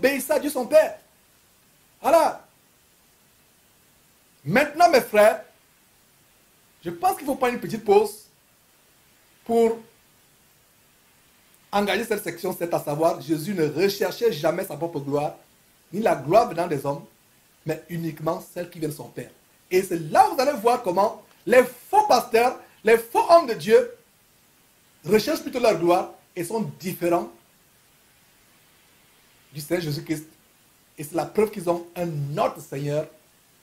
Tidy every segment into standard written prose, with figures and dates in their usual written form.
obéissez à Dieu son Père. Voilà. Maintenant, mes frères, je pense qu'il faut prendre une petite pause pour engager cette section, c'est à savoir, Jésus ne recherchait jamais sa propre gloire, ni la gloire venant des hommes, mais uniquement celle qui vient de son Père. Et c'est là où vous allez voir comment les faux pasteurs, les faux hommes de Dieu recherchent plutôt leur gloire et sont différents du Seigneur Jésus-Christ. Et c'est la preuve qu'ils ont un autre Seigneur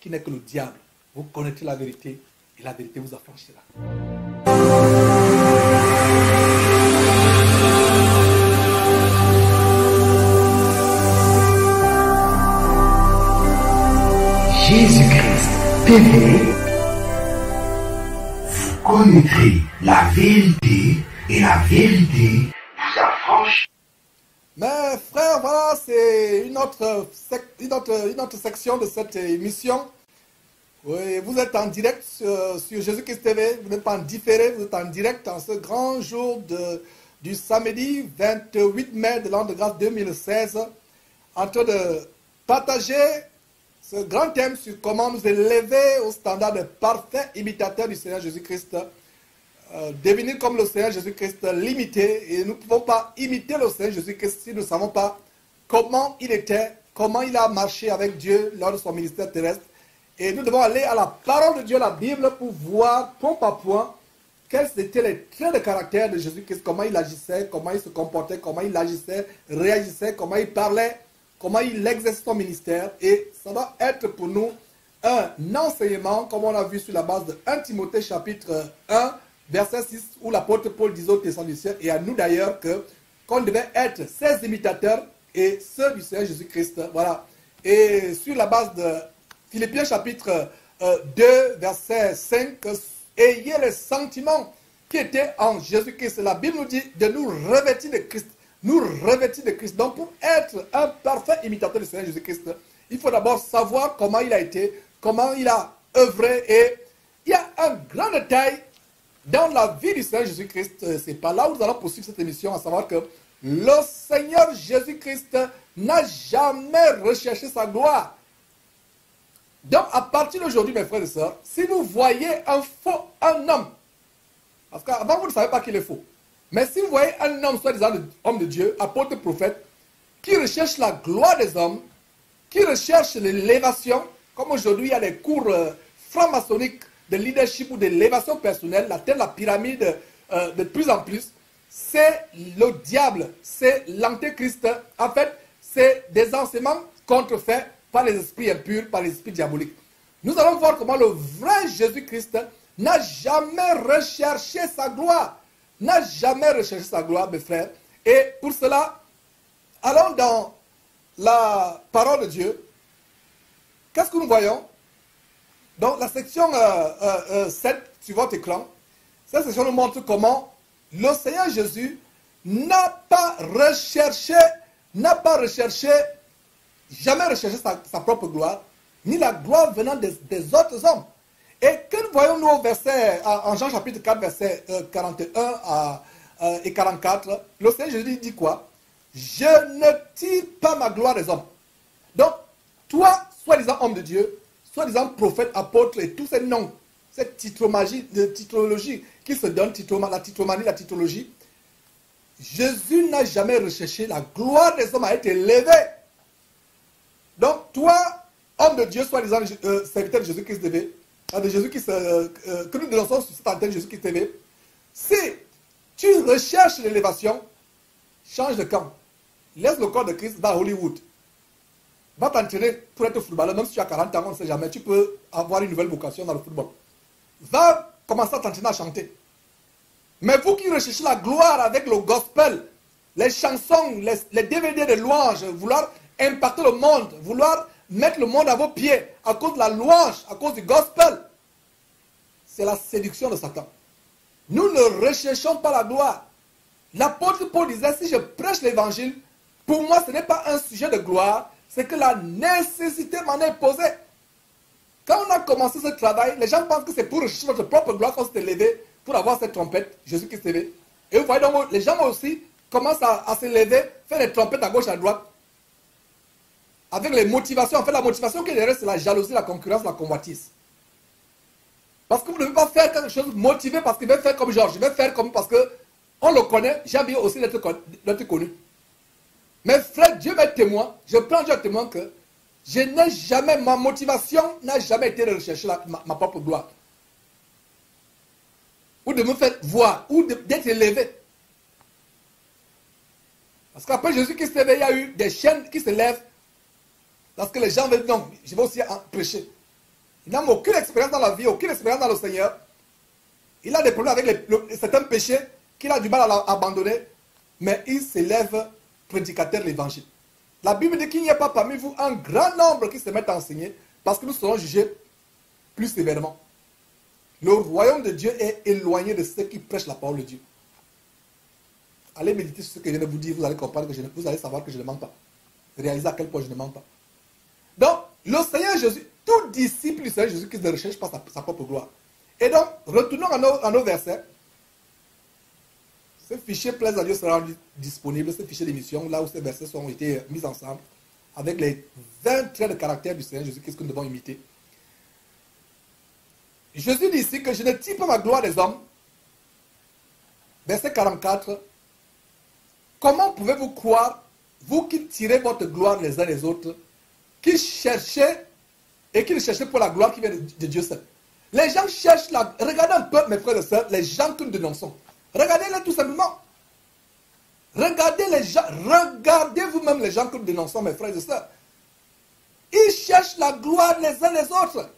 qui n'est que le diable. Vous connaîtrez la vérité et la vérité vous affranchira. Jésus-Christ TV, vous connaîtrez la vérité et la vérité vous affranchira. Mes frères, voilà, c'est une autre section de cette émission. Oui, vous êtes en direct sur Jésus-Christ TV, vous n'êtes pas en différé, vous êtes en direct en ce grand jour du samedi 28 mai de l'an de grâce 2016, en train de partager ce grand thème sur comment nous élever au standard de parfait imitateur du Seigneur Jésus-Christ. Devenir comme le Seigneur Jésus-Christ limité, et nous ne pouvons pas imiter le Seigneur Jésus-Christ si nous ne savons pas comment il était, comment il a marché avec Dieu lors de son ministère terrestre. Et nous devons aller à la parole de Dieu, la Bible, pour voir point par point quels étaient les traits de caractère de Jésus-Christ, comment il agissait, comment il se comportait, comment il agissait, réagissait, comment il parlait, comment il exerçait son ministère. Et ça doit être pour nous un enseignement, comme on a vu sur la base de 1 Timothée chapitre 1, verset 6, où l'apôtre Paul disait aux Thessaloniciens, et à nous d'ailleurs, qu'on devait être ses imitateurs et ceux du Seigneur Jésus-Christ. Voilà. Et sur la base de Philippiens chapitre 2, verset 5, ayez les sentiments qui étaient en Jésus-Christ. La Bible nous dit de nous revêtir de Christ. Nous revêtir de Christ. Donc pour être un parfait imitateur du Seigneur Jésus-Christ, il faut d'abord savoir comment il a été, comment il a œuvré. Et il y a un grand détail dans la vie du Seigneur Jésus-Christ. C'est par là où nous allons poursuivre cette émission, à savoir que le Seigneur Jésus-Christ n'a jamais recherché sa gloire. Donc, à partir d'aujourd'hui, mes frères et sœurs, si vous voyez un homme, parce qu'avant vous ne savez pas qu'il est faux, mais si vous voyez un homme, soi-disant homme de Dieu, apôtre, prophète, qui recherche la gloire des hommes, qui recherche l'élévation, comme aujourd'hui il y a des cours franc-maçonniques de leadership ou d'élévation personnelle, la pyramide de plus en plus, c'est le diable, c'est l'antéchrist. En fait, c'est des enseignements contrefaits par les esprits impurs, par les esprits diaboliques. Nous allons voir comment le vrai Jésus-Christ n'a jamais recherché sa gloire. N'a jamais recherché sa gloire, mes frères. Et pour cela, allons dans la parole de Dieu. Qu'est-ce que nous voyons? Donc la section 7 sur votre écran, cette section nous montre comment le Seigneur Jésus n'a pas recherché, jamais recherché sa propre gloire, ni la gloire venant des autres hommes. Et que voyons-nous au verset, en Jean chapitre 4, verset 41 et 44, le Seigneur Jésus dit quoi? Je ne tire pas ma gloire des hommes. Donc, toi, soi-disant homme de Dieu, soi-disant prophète, apôtre et tous ces noms, cette titrologie qui se donne, la titromanie, la titrologie, Jésus n'a jamais recherché la gloire des hommes à être élevé. Donc, toi, homme de Dieu, soi-disant serviteur de Jésus-Christ TV, de Jésus-Christ, que nous dénonçons sur cette antenne Jésus-Christ TV, si tu recherches l'élévation, change de camp. Laisse le corps de Christ, va à Hollywood. Va t'entraîner pour être footballeur, même si tu as 40 ans, on ne sait jamais, tu peux avoir une nouvelle vocation dans le football. Va commencer à t'entraîner à chanter. Mais vous qui recherchez la gloire avec le gospel, les chansons, les DVD de louanges, vouloir impacter le monde, vouloir mettre le monde à vos pieds à cause de la louange, à cause du gospel, c'est la séduction de Satan. Nous ne recherchons pas la gloire. L'apôtre Paul disait, si je prêche l'évangile, pour moi ce n'est pas un sujet de gloire, c'est que la nécessité m'en est posée. Quand on a commencé ce travail, les gens pensent que c'est pour rechercher notre propre gloire qu'on s'est levé pour avoir cette trompette, Jésus-Christ TV. Et vous voyez donc, les gens aussi commencent à se lever, faire des trompettes à gauche, à droite. avec les motivations. En fait, la motivation qui est derrière, c'est la jalousie, la concurrence, la convoitise. Parce que vous ne devez pas faire quelque chose motivé parce qu'il veut faire comme Georges. Je vais faire comme parce que on le connaît, j'ai envie aussi d'être connu. Mais frère, Dieu m'est témoin, je prends Dieu à témoin que je n'ai jamais, ma motivation n'a jamais été de rechercher ma propre gloire. Ou de me faire voir, ou d'être élevé. Parce qu'après Jésus-Christ, il y a eu des chaînes qui se lèvent. Parce que les gens veulent, non, je vais aussi prêcher. Il n'a aucune expérience dans la vie, aucune expérience dans le Seigneur. Il a des problèmes avec certains péchés qu'il a du mal à abandonner. Mais il s'élève prédicateur de l'évangile. La Bible dit qu'il n'y a pas parmi vous un grand nombre qui se mettent à enseigner parce que nous serons jugés plus sévèrement. Le royaume de Dieu est éloigné de ceux qui prêchent la parole de Dieu. Allez méditer sur ce que je viens de vous dire, vous allez comprendre que vous allez savoir que je ne mens pas. Réalisez à quel point je ne mens pas. Donc, le Seigneur Jésus, tout disciple du Seigneur Jésus qui ne recherche pas sa propre gloire. Et donc, retournons à nos versets. Ce fichier Plaise à Dieu sera disponible, ce fichier d'émission, là où ces versets ont été mis ensemble, avec les 20 traits de caractère du Seigneur Jésus, qu'est-ce que nous devons imiter. Jésus dit ici que je ne tire pas ma gloire des hommes. Verset 44. Comment pouvez-vous croire, vous qui tirez votre gloire les uns les autres, qui cherchez et qui ne cherchez pas la gloire qui vient de Dieu seul. Les gens cherchent la... Regardez un peu, mes frères et sœurs, les gens que nous dénonçons. Regardez-les tout simplement. Regardez les gens, regardez vous-même les gens que nous dénonçons, mes frères et sœurs. Ils cherchent la gloire les uns les autres.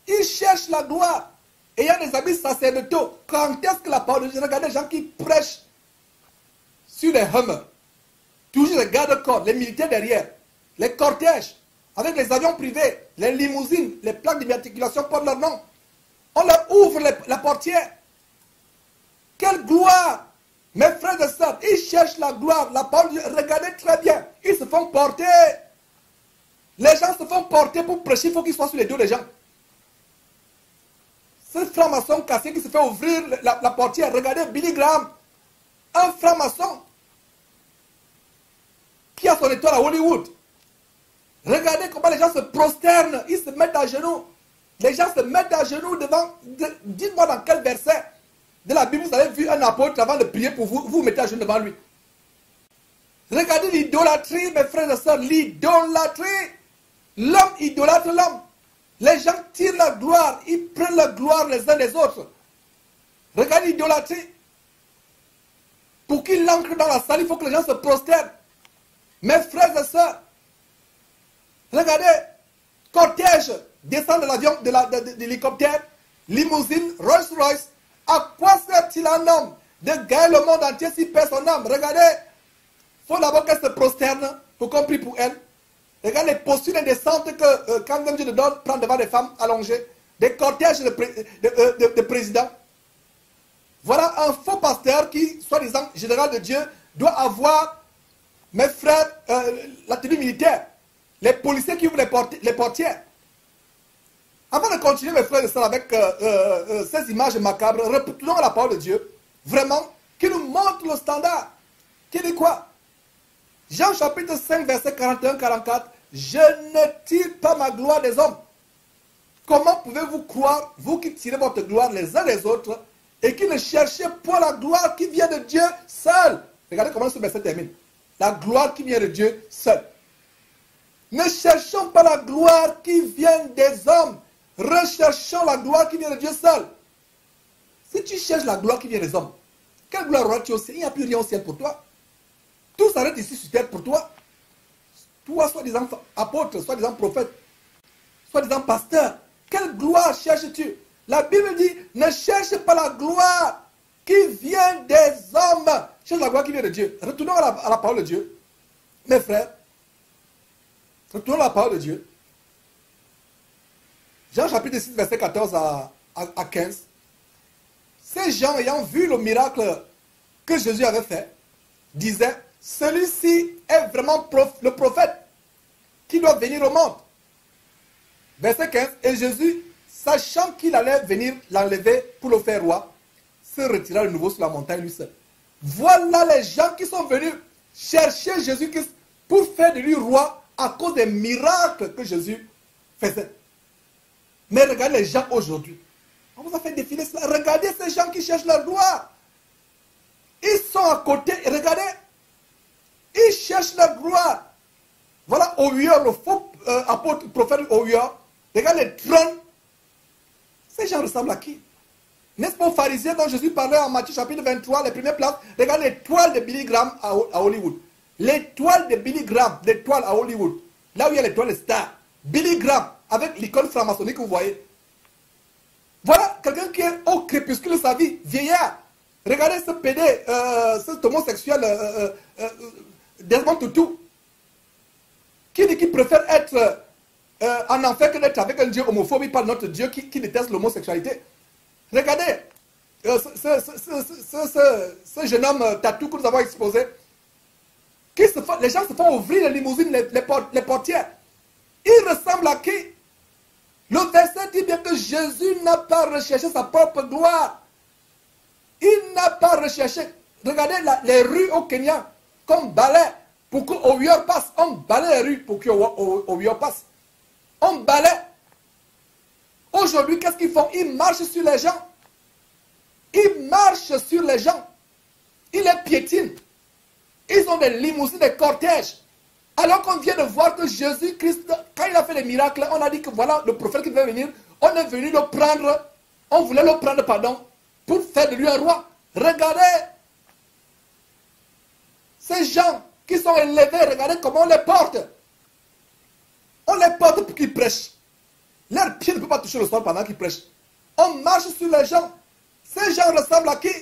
Ils cherchent la gloire. Et il y a des habits sacerdotaux. Quand est-ce que la parole de Dieu, regardez les gens qui prêchent sur les Hummers. Toujours les gardes-corps, les militaires derrière, les cortèges, avec les avions privés, les limousines, les plaques d'immatriculation portent leur nom. On leur ouvre la portière. Quelle gloire! Mes frères et sœurs, ils cherchent la gloire, la parole de Dieu. Regardez très bien, ils se font porter. Les gens se font porter pour prêcher, il faut qu'ils soient sur les dos des gens. Ce franc-maçon cassé qui se fait ouvrir la portière, regardez Billy Graham, un franc-maçon qui a son étoile à Hollywood. Regardez comment les gens se prosternent, ils se mettent à genoux. Les gens se mettent à genoux devant... Dites-moi dans quel verset de la Bible vous avez vu un apôtre avant de prier pour vous, vous mettez à genoux devant lui. Regardez l'idolâtrie, mes frères et sœurs, l'idolâtrie. L'homme idolâtre l'homme. Les gens tirent la gloire, ils prennent la gloire les uns les autres. Regardez l'idolâtrie. Pour qu'il entre dans la salle, il faut que les gens se prosternent. Mes frères et sœurs, regardez, cortège, descend de l'avion, de l'hélicoptère, limousine, Rolls-Royce. À quoi sert-il un homme de gagner le monde entier s'il perd son âme? Regardez, il faut d'abord qu'elle se prosterne pour qu'on prie pour elle. Regardez les postures indécentes que quand même Dieu le donne, prend devant des femmes allongées, des cortèges de présidents. Voilà un faux pasteur qui, soi-disant général de Dieu, doit avoir, mes frères, la tenue militaire. Les policiers qui ouvrent les portières. Avant de continuer, mes frères et sœurs, avec ces images macabres, retournons à la parole de Dieu, vraiment, qui nous montre le standard. Qui dit quoi? Jean chapitre 5, verset 41-44, je ne tire pas ma gloire des hommes. Comment pouvez-vous croire, vous qui tirez votre gloire les uns les autres, et qui ne cherchez pas la gloire qui vient de Dieu seul? Regardez comment ce verset termine. La gloire qui vient de Dieu seul. Ne cherchons pas la gloire qui vient des hommes. Recherchons la gloire qui vient de Dieu seul. Si tu cherches la gloire qui vient des hommes, quelle gloire auras-tu au ciel? Il n'y a plus rien au ciel pour toi. Tout s'arrête ici sur terre pour toi. Toi, soi-disant apôtre, soi-disant prophète, soi-disant pasteur, quelle gloire cherches-tu? La Bible dit, ne cherche pas la gloire qui vient des hommes. Cherche la gloire qui vient de Dieu. Retournons à la parole de Dieu. Mes frères, retournons à la parole de Dieu. Jean chapitre 6, verset 14 à 15. Ces gens ayant vu le miracle que Jésus avait fait, disaient, celui-ci est vraiment le prophète qui doit venir au monde. Verset 15. Et Jésus, sachant qu'il allait venir l'enlever pour le faire roi, se retira de nouveau sur la montagne lui seul. Voilà les gens qui sont venus chercher Jésus-Christ pour faire de lui roi à cause des miracles que Jésus faisait. Mais regardez les gens aujourd'hui. On vous a fait défiler cela. Regardez ces gens qui cherchent leur gloire. Ils sont à côté. Et regardez. Ils cherchent leur gloire. Voilà Owior, le faux apôtre, prophète Owior. Regardez les trônes. Ces gens ressemblent à qui? N'est-ce pas aux pharisiens dont Jésus parlait en Matthieu chapitre 23, les premières places? Regardez l'étoile de Billy Graham à Hollywood. L'étoile de Billy Graham, l'étoile à Hollywood. Là où il y a l'étoile de star. Billy Graham, avec l'icône franc-maçonnique que vous voyez. Voilà quelqu'un qui est au crépuscule de sa vie, vieillard. Regardez ce PD, cet homosexuel, Desmond Tutu, qui dit qu'il préfère être en enfer que d'être avec un Dieu homophobe. Il parle de notre Dieu qui déteste l'homosexualité. Regardez ce jeune homme tatou que nous avons exposé. Les gens se font ouvrir les limousines, les portières. Il ressemble à qui? Le verset dit bien que Jésus n'a pas recherché sa propre gloire. Il n'a pas recherché. Regardez les rues au Kenya, comme balai pour que Owior passe. On balaie les rues pour que Owior passe. On balaie. Aujourd'hui, qu'est-ce qu'ils font? Ils marchent sur les gens. Ils marchent sur les gens. Ils les piétinent. Ils ont des limousines, des cortèges. Alors qu'on vient de voir que Jésus-Christ, quand il a fait des miracles, on a dit que voilà le prophète qui devait venir. On est venu le prendre. On voulait le prendre, pardon, pour faire de lui un roi. Regardez ces gens qui sont élevés. Regardez comment on les porte. On les porte pour qu'ils prêchent. Leurs pieds ne peuvent pas toucher le sol pendant qu'ils prêchent. On marche sur les gens. Ces gens ressemblent à qui?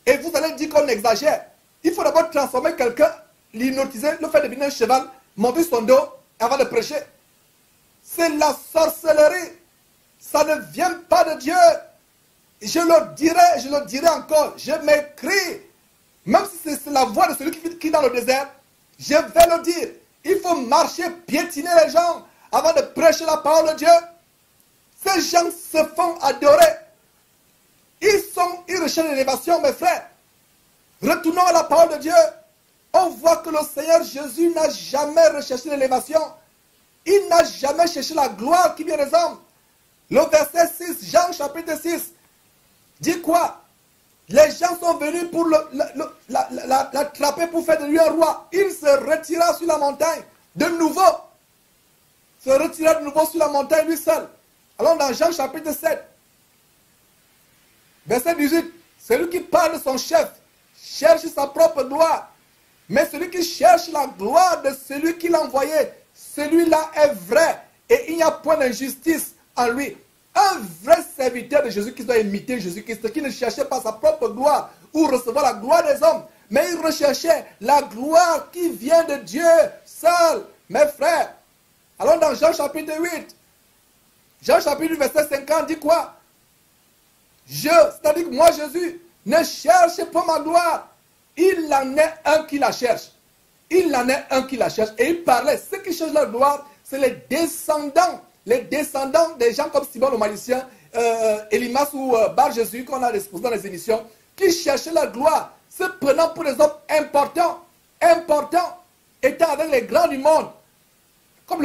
Et vous allez dire qu'on exagère. Il faut d'abord transformer quelqu'un, l'hypnotiser, le faire devenir un cheval, monter son dos avant de prêcher. C'est la sorcellerie. Ça ne vient pas de Dieu. Je le dirai encore. Je m'écris. Même si c'est la voix de celui qui est dans le désert, je vais le dire. Il faut marcher, piétiner les gens avant de prêcher la parole de Dieu. Ces gens se font adorer. Ils recherchent l'élévation, mes frères. Retournons à la parole de Dieu. On voit que le Seigneur Jésus n'a jamais recherché l'élévation. Il n'a jamais cherché la gloire qui vient des hommes. Le verset 6, Jean chapitre 6, dit quoi? Les gens sont venus pour l'attraper pour faire de lui un roi. Il se retira sur la montagne de nouveau. Se retira de nouveau sur la montagne lui seul. Allons dans Jean chapitre 7. Verset 18. Celui qui parle de son chef cherche sa propre gloire. Mais celui qui cherche la gloire de celui qui l'a envoyé, celui-là est vrai. Et il n'y a point d'injustice en lui. Un vrai serviteur de Jésus qui doit imiter Jésus-Christ, qui ne cherchait pas sa propre gloire ou recevoir la gloire des hommes, mais il recherchait la gloire qui vient de Dieu seul, mes frères. Allons dans Jean chapitre 8. Jean chapitre 8, verset 50 dit quoi? C'est-à-dire que moi, Jésus, ne cherche pas ma gloire. Il en est un qui la cherche. Il en est un qui la cherche. Et il parlait, ceux qui cherchent la gloire, c'est les descendants des gens comme Simon le magicien, Elimas ou Bar Jésus, qu'on a exposé dans les émissions, qui cherchaient la gloire, se prenant pour des hommes importants, étant avec les grands du monde, comme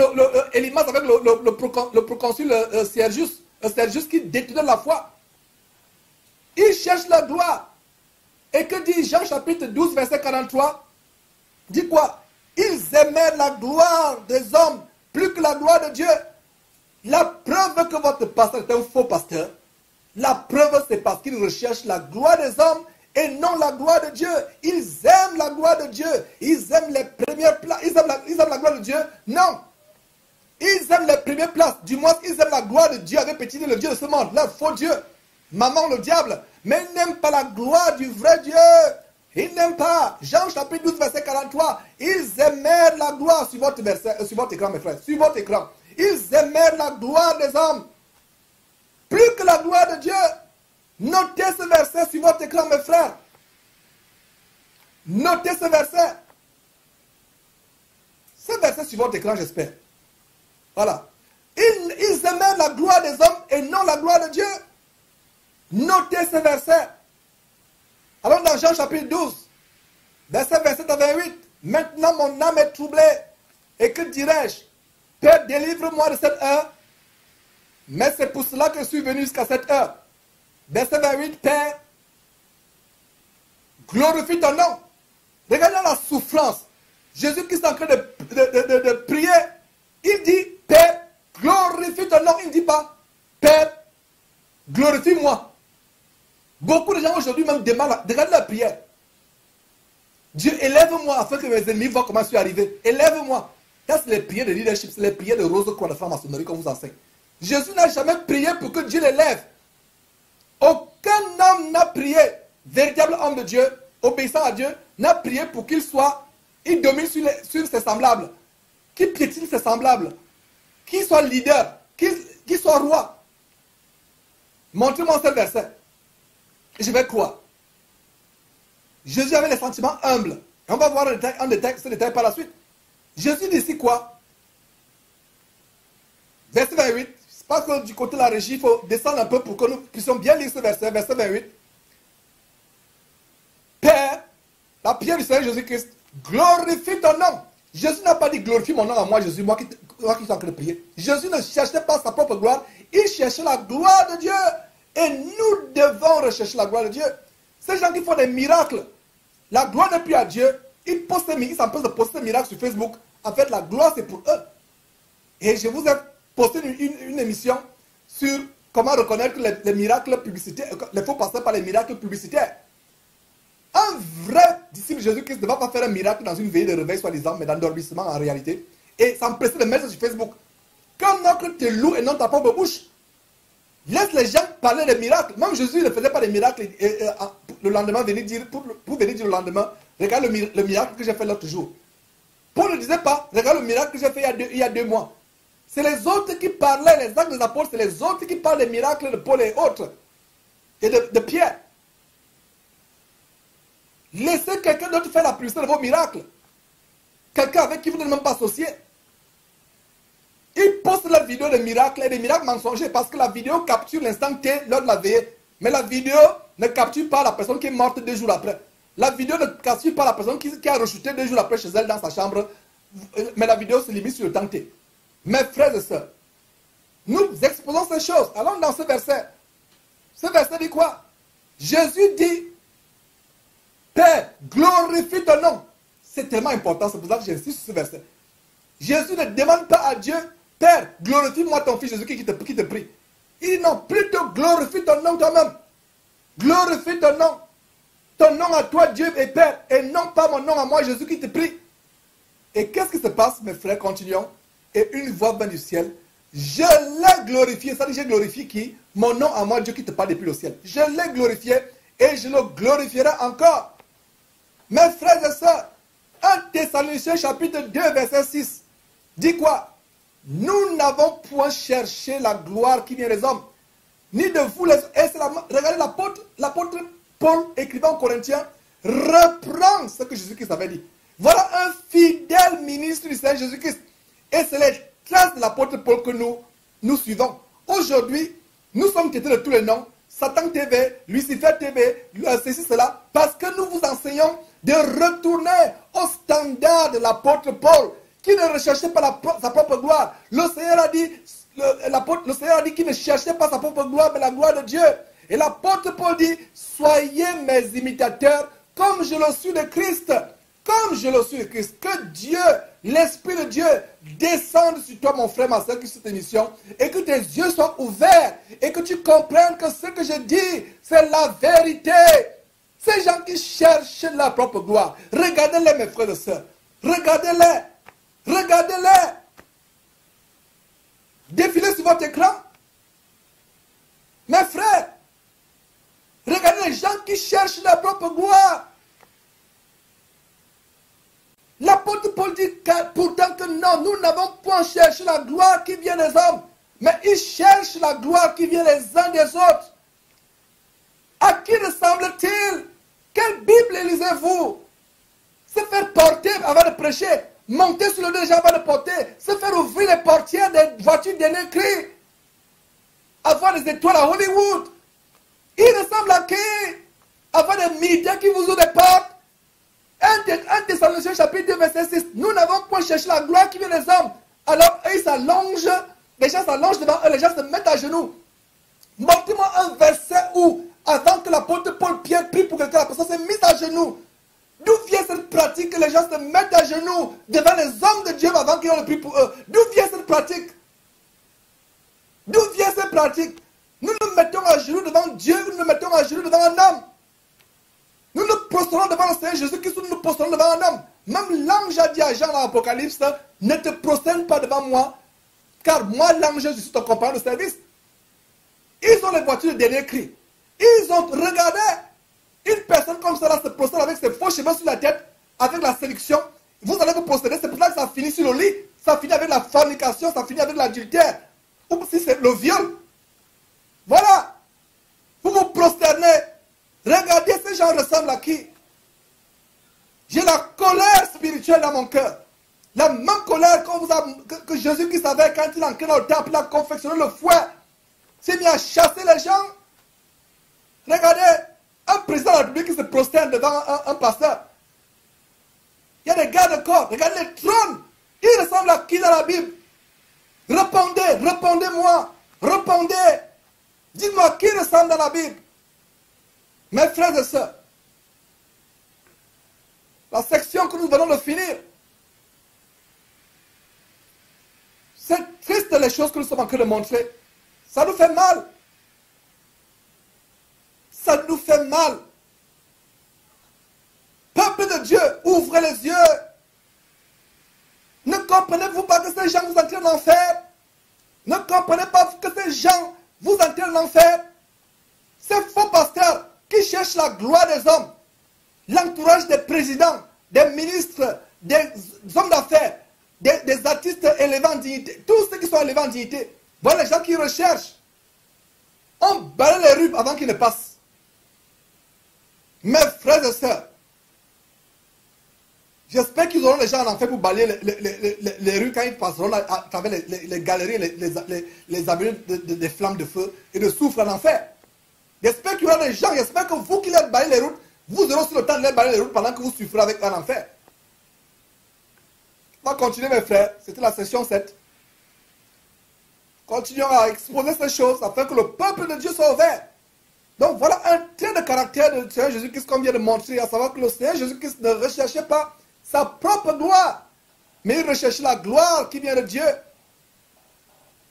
Elimas avec le proconsul Sergius qui détenait la foi. Ils cherchent la gloire. Et que dit Jean chapitre 12, verset 43? Dit quoi? Ils aimaient la gloire des hommes plus que la gloire de Dieu. La preuve que votre pasteur est un faux pasteur, la preuve c'est parce qu'il recherche la gloire des hommes et non la gloire de Dieu. Ils aiment la gloire de Dieu. Ils aiment les premières places. Ils aiment la gloire de Dieu? Non. Ils aiment les premières places. Du moins, ils aiment la gloire de Dieu avec petit le Dieu de ce monde. Leur faux Dieu. Maman le diable. Mais ils n'aiment pas la gloire du vrai Dieu. Ils n'aiment pas. Jean chapitre 12, verset 43. Ils aimèrent la gloire. Sur votre écran, mes frères. Sur votre écran. Ils aimèrent la gloire des hommes. Plus que la gloire de Dieu. Notez ce verset sur votre écran, mes frères. Notez ce verset. Ce verset sur votre écran, j'espère. Voilà. Ils aimèrent la gloire des hommes et non la gloire de Dieu. Notez ce verset. Allons dans Jean chapitre 12, verset 27 à 28. Maintenant mon âme est troublée. Et que dirais-je? Père, délivre-moi de cette heure. Mais c'est pour cela que je suis venu jusqu'à cette heure. Verset 28, Père, glorifie ton nom. Regardez la souffrance. Jésus-Christ est en train de prier. Il dit, Père, glorifie ton nom. Il ne dit pas, Père, glorifie-moi. Beaucoup de gens aujourd'hui même demandent, regardez la prière. Dieu, élève-moi afin que mes ennemis voient comment je suis arrivé. Élève-moi. Ça, c'est les prières de leadership, c'est les prières de rose qu'on a fait en maçonnerie qu'on vous enseigne. Jésus n'a jamais prié pour que Dieu l'élève. Aucun homme n'a prié, véritable homme de Dieu, obéissant à Dieu, n'a prié pour qu'il soit, il domine sur ses semblables, qu'il piétine ses semblables, qu'il soit leader, qu'il soit roi. Montrez-moi ce verset. Et je vais croire. Jésus avait les sentiments humbles. Et on va voir en détail ce détail par la suite. Jésus dit ici quoi? Verset 28. Je pense que du côté de la régie, il faut descendre un peu pour que nous puissions bien lire ce verset. Verset 28. Père, la prière du Seigneur Jésus-Christ, glorifie ton nom. Jésus n'a pas dit glorifie mon nom à moi, Jésus, moi qui suis en train de prier. Jésus ne cherchait pas sa propre gloire, il cherchait la gloire de Dieu. Et nous devons rechercher la gloire de Dieu. Ces gens qui font des miracles, la gloire n'est plus à Dieu. Ils s'empêchent de poster des miracles sur Facebook. En fait, la gloire, c'est pour eux. Et je vous ai posté une émission sur comment reconnaître les miracles publicitaires, les faux pasteurs par les miracles publicitaires. Un vrai disciple de Jésus-Christ ne va pas faire un miracle dans une veillée de réveil, soi-disant, mais d'endormissement en réalité, et s'empresser de mettre sur Facebook. Comme notre te loue et non ta propre bouche. Laisse les gens parler des miracles. Même Jésus ne faisait pas des miracles le lendemain, pour venir dire le lendemain, regarde le miracle que j'ai fait l'autre jour. Paul ne disait pas, regarde le miracle que j'ai fait il y a 2 mois. C'est les autres qui parlaient, les actes des apôtres, c'est les autres qui parlent des miracles de Paul et autres. Et de Pierre. Laissez quelqu'un d'autre faire la publicité de vos miracles. Quelqu'un avec qui vous n'êtes même pas associé. Ils postent la vidéo de miracles et des miracles mensongers parce que la vidéo capture l'instant T lors de la veillée. Mais la vidéo ne capture pas la personne qui est morte 2 jours après. La vidéo ne capture pas la personne qui a rechuté 2 jours après chez elle dans sa chambre. Mais la vidéo se limite sur le temps T. Mes frères et sœurs, nous exposons ces choses. Allons dans ce verset. Ce verset dit quoi? Jésus dit, Père, glorifie ton nom. C'est tellement important, c'est pour ça que j'insiste sur ce verset. Jésus ne demande pas à Dieu, Père, glorifie-moi ton fils Jésus qui te prie. Il dit non, plutôt glorifie ton nom toi-même. Glorifie ton nom. Ton nom à toi, Dieu et Père, et non pas mon nom à moi, Jésus qui te prie. Et qu'est-ce qui se passe, mes frères? Continuons. Et une voix vint du ciel. Je l'ai glorifié. Ça dit, j'ai glorifié qui? Mon nom à moi, Dieu qui te parle depuis le ciel. Je l'ai glorifié et je le glorifierai encore. Mes frères et sœurs, 1 Thessaloniciens chapitre 2, verset 6, dit quoi? Nous n'avons point cherché la gloire qui vient des hommes, ni de vous les... Et regardez l'apôtre Paul, écrivant aux Corinthiens, reprend ce que Jésus-Christ avait dit. Voilà un fidèle ministre du Seigneur Jésus-Christ. Et c'est les traces de l'apôtre Paul que nous suivons. Aujourd'hui, nous sommes traités de tous les noms. Satan TV, Lucifer TV, ceci, cela. Parce que nous vous enseignons de retourner au standard de l'apôtre Paul, qui ne recherchait pas sa propre gloire. Le Seigneur a dit, le Seigneur a dit qu'il ne cherchait pas sa propre gloire, mais la gloire de Dieu. Et l'apôtre Paul dit, soyez mes imitateurs, comme je le suis de Christ. Comme je le suis de Christ. Que Dieu, l'Esprit de Dieu, descende sur toi, mon frère, ma soeur, qui suit cette émission, et que tes yeux soient ouverts, et que tu comprennes que ce que je dis, c'est la vérité. Ces gens qui cherchent leur propre gloire, regardez-les, mes frères et sœurs. Regardez-les. Regardez-les. Défilez sur votre écran. Mes frères, regardez les gens qui cherchent leur propre gloire. L'apôtre Paul dit pourtant que non, nous n'avons point cherché la gloire qui vient des hommes, mais ils cherchent la gloire qui vient les uns des autres. À qui ressemble-t-il? Quelle Bible lisez-vous? Se faire porter avant de prêcher, monter sur le dos des gens avant de porter, se faire ouvrir les portières des voitures dernier cri, avoir des étoiles à Hollywood. Il ressemble à qui? Avoir des militaires qui vous ouvrent des portes. 1 Thessaloniciens chapitre 2 verset 6. Nous n'avons point cherché chercher la gloire qui vient des hommes. Alors, eux, ils s'allongent, les gens s'allongent devant eux, les gens se mettent à genoux. Montrez-moi un verset où, avant que l'apôtre Paul-Pierre prie pour quelqu'un, la personne s'est mise à genoux. D'où vient cette pratique que les gens se mettent à genoux devant les hommes de Dieu avant qu'ils aient prié pour eux? D'où vient cette pratique? D'où vient cette pratique? Nous nous mettons à genoux devant Dieu, nous nous mettons à genoux devant un homme. Nous nous prosternons devant le Seigneur Jésus-Christ, nous nous prosternons devant un homme. Même l'ange a dit à Jean dans l'Apocalypse, ne te prosterne pas devant moi, car moi, l'ange, je suis ton compagnon de service. Ils ont les voitures de dernier cri. Ils ont regardé une personne comme ça se prosterne avec ses faux cheveux sur la tête, avec la séduction. Vous allez vous prosterner, c'est pour ça que ça finit sur le lit, ça finit avec la fornication, ça finit avec l'adultère. Ou si c'est le viol. Voilà. Vous vous prosternez. Regardez, ces gens ressemblent à qui? J'ai la colère spirituelle dans mon cœur. La même colère que Jésus-Christ avait quand il entrait dans le temple, il a confectionné le fouet. S'est mis à chasser les gens. Regardez, un président de la République qui se prosterne devant un pasteur. Il y a des gardes de corps. Regardez les trônes. Ils ressemblent à qui dans la Bible? Répondez, répondez-moi. Répondez. Dites-moi qui ressemble dans la Bible. Mes frères et sœurs, la section que nous venons de finir, c'est triste les choses que nous sommes en train de montrer. Ça nous fait mal. Ça nous fait mal. Peuple de Dieu, ouvrez les yeux. Ne comprenez-vous pas que ces gens vous entraînent en enfer? Ne comprenez pas que ces gens vous entraînent en enfer? Ces faux pasteurs qui cherchent la gloire des hommes, l'entourage des présidents, des ministres, des hommes d'affaires, des artistes élevés en dignité, tous ceux qui sont élevés en dignité, voilà les gens qui recherchent. On balaye les rues avant qu'ils ne passent. Mes frères et sœurs, j'espère qu'ils auront les gens en enfer pour balayer les rues quand ils passeront à travers les galeries, les avenues des flammes de feu et de soufre en enfer. J'espère qu'il y aura des gens, j'espère que vous qui les balayez les routes, vous aurez aussi le temps de les balayer les routes pendant que vous souffrez avec un enfer. On va continuer mes frères, c'était la session 7. Continuons à exposer ces choses afin que le peuple de Dieu soit ouvert. Donc voilà un trait de caractère du Seigneur Jésus-Christ qu'on vient de montrer, à savoir que le Seigneur Jésus-Christ ne recherchait pas sa propre gloire, mais il recherchait la gloire qui vient de Dieu.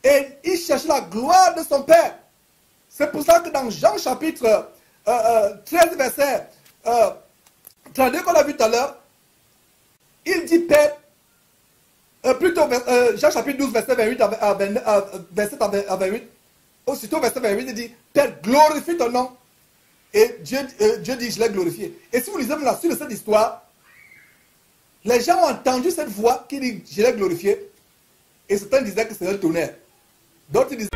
Et il cherchait la gloire de son Père. C'est pour ça que dans Jean chapitre 13, verset 32 qu'on a vu tout à l'heure, il dit Père, plutôt Jean chapitre 12, verset 28 à 28, aussitôt verset 28, il dit Père, glorifie ton nom. Et Dieu dit, je l'ai glorifié. Et si vous lisez la suite de cette histoire, les gens ont entendu cette voix qui dit, je l'ai glorifié. Et certains disaient que c'était un tonnerre. D'autres disaient,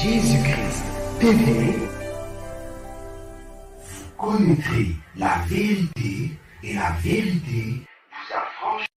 Jésus-Christ TV, vous connaîtrez la vérité et la vérité